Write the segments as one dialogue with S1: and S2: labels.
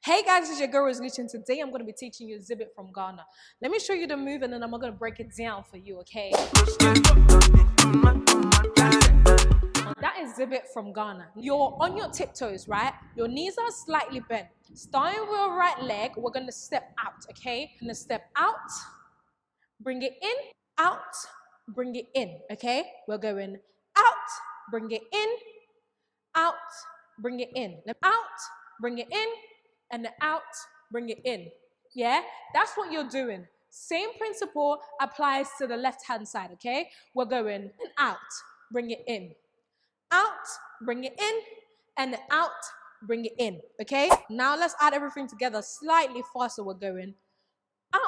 S1: Hey guys, it's your girl Roseylucci, and today I'm going to be teaching you Zibit from Ghana. Let me show you the move and then I'm going to break it down for you, okay? That is Zibit from Ghana. You're on your tiptoes, right? Your knees are slightly bent. Starting with your right leg, we're going to step out, okay? We're going to step out, bring it in, out, bring it in, okay? We're going out, bring it in, out, bring it in. Out, bring it in, and out, bring it in. Yeah, that's what you're doing. Same principle applies to the left hand side, okay? We're going in, out, bring it in. Out, bring it in, and out, bring it in, okay? Now let's add everything together slightly faster. We're going out,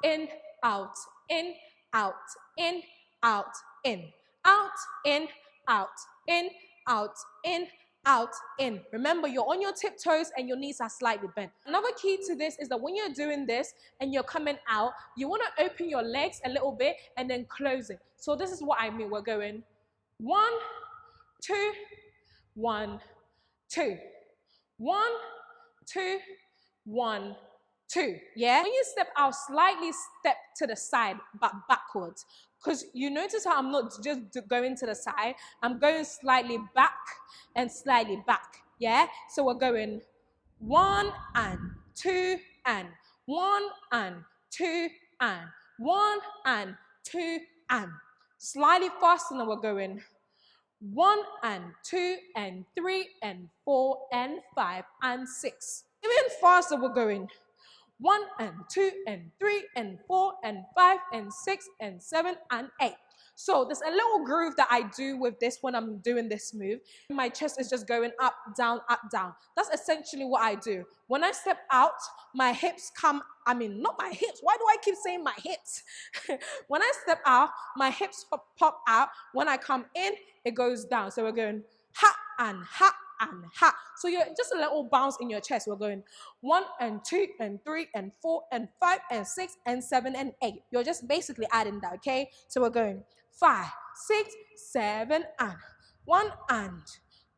S1: in, out, in, out, in, out, in, out, in, out, in, out, in, out, in. Remember, you're on your tiptoes and your knees are slightly bent. Another key to this is that when you're doing this and you're coming out, you want to open your legs a little bit and then close it. So this is what I mean. We're going 1, 2, 1, 2. 1, 2, 1, 2. Yeah? When you step out, slightly step to the side, but backwards. Because you notice how I'm not just going to the side, I'm going slightly back and slightly back. Yeah? So we're going 1 and 2 and 1 and 2 and 1 and 2 and. Slightly faster than we're going 1 and 2 and 3 and 4 and 5 and 6. Even faster we're going 1 and 2 and 3 and 4 and 5 and 6 and 7 and 8. So there's a little groove that I do with this when I'm doing this move. My chest is just going up, down, up, down. That's essentially what I do. When I step out, my hips come, not my hips. Why do I keep saying my hips? When I step out, my hips pop out. When I come in, it goes down. So we're going ha and ha and ha. So you're just a little bounce in your chest. We're going 1 and 2 and 3 and 4 and 5 and 6 and 7 and 8. You're just basically adding that, okay? So we're going 5, 6, 7 and 1 and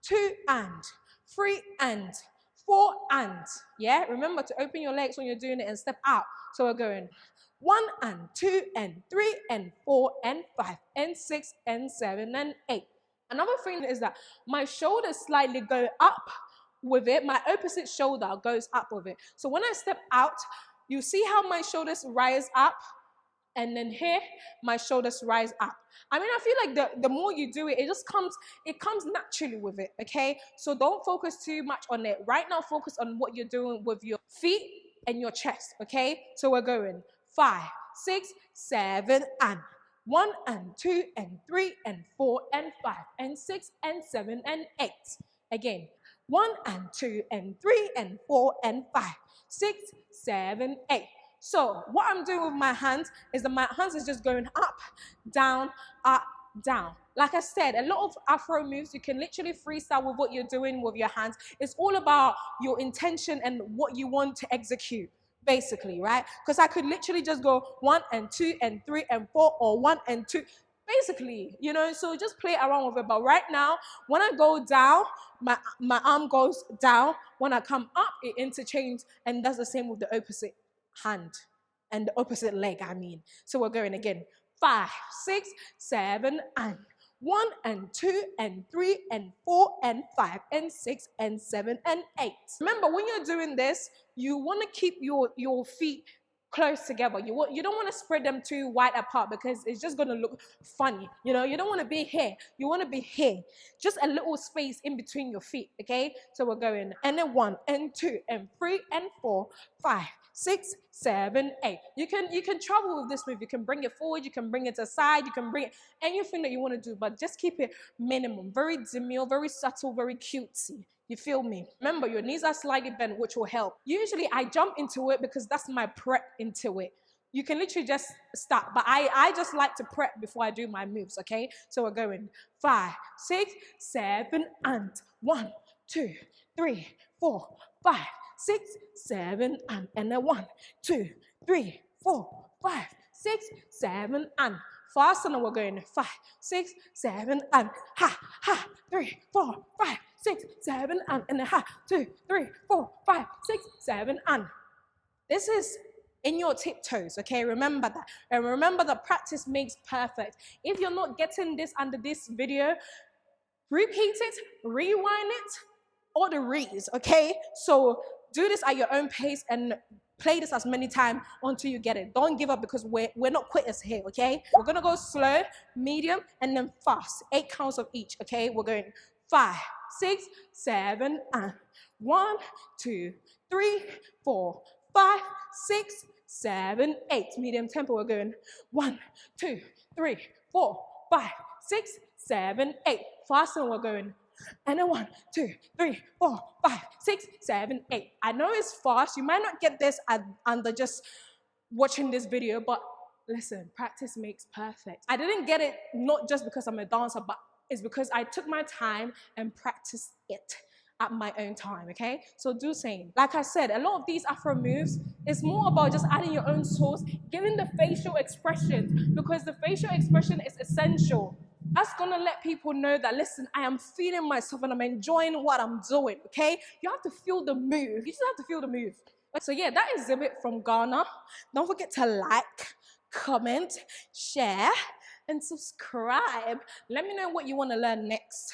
S1: 2 and 3 and 4 and. Yeah, remember to open your legs when you're doing it and step out. So we're going 1 and 2 and 3 and 4 and 5 and 6 and 7 and 8. Another thing is that my shoulders slightly go up with it. My opposite shoulder goes up with it. So when I step out, you see how my shoulders rise up? And then here, my shoulders rise up. I feel like the more you do it, it comes naturally with it, okay? So don't focus too much on it. Right now, focus on what you're doing with your feet and your chest, okay? So we're going 5, 6, 7, and 1 and 2 and 3 and 4 and 5 and 6 and 7 and 8. Again, 1 and 2 and 3 and 4 and 5, 6, 7, 8. So what I'm doing with my hands is that my hands is just going up, down, up, down. Like I said, a lot of Afro moves, you can literally freestyle with what you're doing with your hands. It's all about your intention and what you want to execute, basically, right? Because I could literally just go 1 and 2 and 3 and 4 or 1 and 2. Basically, so just play around with it. But right now, when I go down, my arm goes down. When I come up, it interchanges, and that's the same with the opposite hand and the opposite leg, So we're going again. 5, 6, 7, and 1 and 2 and 3 and 4 and 5 and 6 and 7 and 8. Remember, when you're doing this, you want to keep your feet close together. You don't want to spread them too wide apart because it's just going to look funny. You don't want to be here. You want to be here. Just a little space in between your feet, okay? So we're going, and then 1 and 2 and 3 and 4, 5, 6, 7, 8. You can travel with this move. You can bring it forward. You can bring it to the side. You can bring it anything that you want to do, but just keep it minimum. Very demure, very subtle, very cutesy. You feel me? Remember, your knees are slightly bent, which will help. Usually, I jump into it because that's my prep into it. You can literally just start, but I just like to prep before I do my moves, okay? So we're going 5, 6, 7, and 1, 2, 3, 4, 5, 6, 7, and then 1, 2, 3, 4, 5, 6, 7, and Fast, and we're going 5, 6, 7, and ha, ha, 3, 4, 5, 6, 7, and ha, 2, 3, 4, 5, 6, 7, and. This is in your tiptoes, okay? Remember that. And remember that practice makes perfect. If you're not getting this under this video, repeat it, rewind it, or the reads, okay? So do this at your own pace and play this as many times until you get it. Don't give up, because we're not quitters here, okay? We're gonna go slow, medium, and then fast. 8 counts of each, okay? We're going 5, 6, 7, and 1, 2, 3, 4, 5, 6, 7, 8. Medium tempo, we're going 1, 2, 3, 4, 5, 6, 7, 8. Fast, and we're going. And then 1, 2, 3, 4, 5, 6, 7, 8. I know it's fast. You might not get this under just watching this video, but listen, practice makes perfect. I didn't get it not just because I'm a dancer, but it's because I took my time and practiced it at my own time, okay? So do same. Like I said, a lot of these Afro moves is more about just adding your own sauce, giving the facial expression, because the facial expression is essential. That's gonna let people know that, listen, I am feeling myself and I'm enjoying what I'm doing, okay? You have to feel the move. You just have to feel the move. So yeah, that is Zibit from Ghana. Don't forget to like, comment, share, and subscribe. Let me know what you wanna learn next.